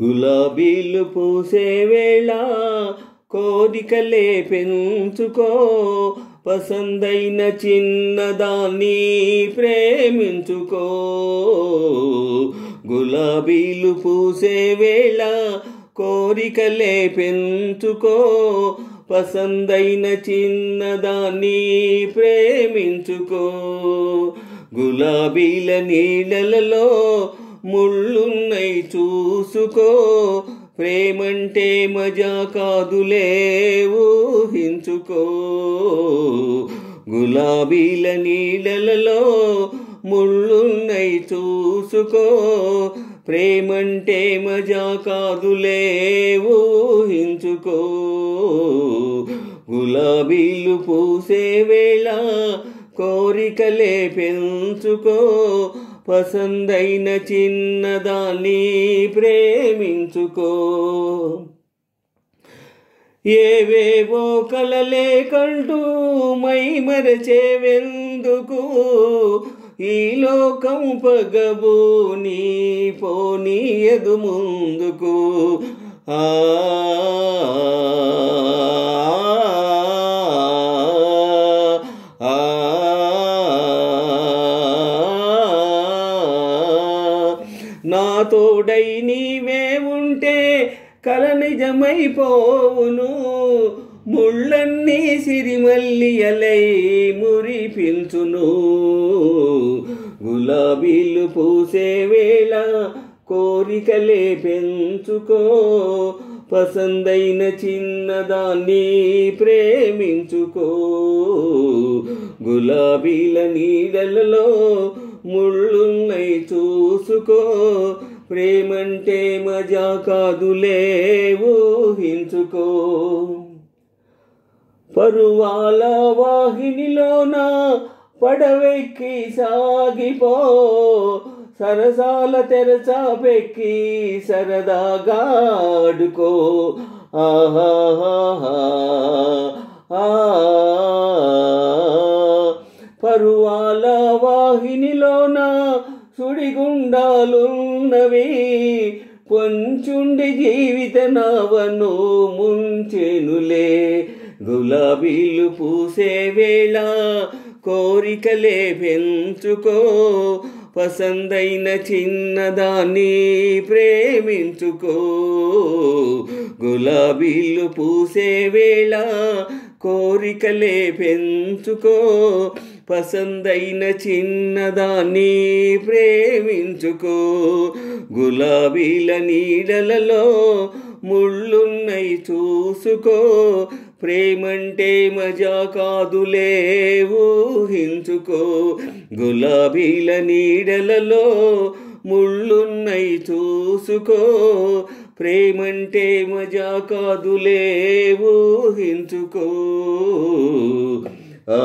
గులాబీలు పూసే వేళ కోరికలే పెంచుకో, పసందైన చిన్నదాన్ని ప్రేమించుకో. గులాబీలు పూసే వేళ కోరికలే పెంచుకో, పసందైన చిన్నదాన్ని ప్రేమించుకో. గులాబీల నీడలలో ముళ్ళున్నై చూసుకో, ప్రేమంటే మజా కాదులే ఊహించుకో. గులాబీల నీడలలో ముళ్ళున్నై చూసుకో, ప్రేమంటే మజా కాదులే ఊహించుకో. గులాబీలు పూసే వేళ కోరికలే పెంచుకో, పసందైన చిన్నదాన్ని ప్రేమించుకో. ఏవేవో కలలే కంటూ మై మరచేవెందుకు, ఈ లోకం పగబోని పోనీయదు ముందుకు. ఆ నా తోడై నీవే ఉంటే కల నిజమైపోవును, ముళ్ళన్నీ సిరిమల్లియలై మురిపించును. గులాబీలు పూసే వేళ కోరికలే పెంచుకో, పసందైన చిన్నదాన్ని ప్రేమించుకో. గులాబీల నీడలలో ముళ్ళున్నై చూసుకో, ప్రేమంటే మజా కాదులే ఊహించుకో. పరువాల వాహినిలోన పడవెక్కి సాగిపో, సరసాల తెరచాపెక్కి సరదాగా ఆడుకో. ఆహాహా పరువాల వాహినిలోన సుడిగుండాలున్నవి, పొంచుండి జీవిత నావను ముంచెనులే. గులాబీలు పూసే వేళ కోరికలే పెంచుకో, పసందైన చిన్నదాన్ని ప్రేమించుకో. గులాబీలు పూసే వేళ కోరికలే పెంచుకో, పసందైన చిన్నదాన్ని ప్రేమించుకో. గులాబీల నీడలలో ముళ్ళున్నై చూసుకో, ప్రేమంటే మజా కాదులే ఊహించుకో. గులాబీల నీడలలో ముళ్ళున్నై చూసుకో, ప్రేమంటే మజా కాదులే ఊహించుకో. ఆ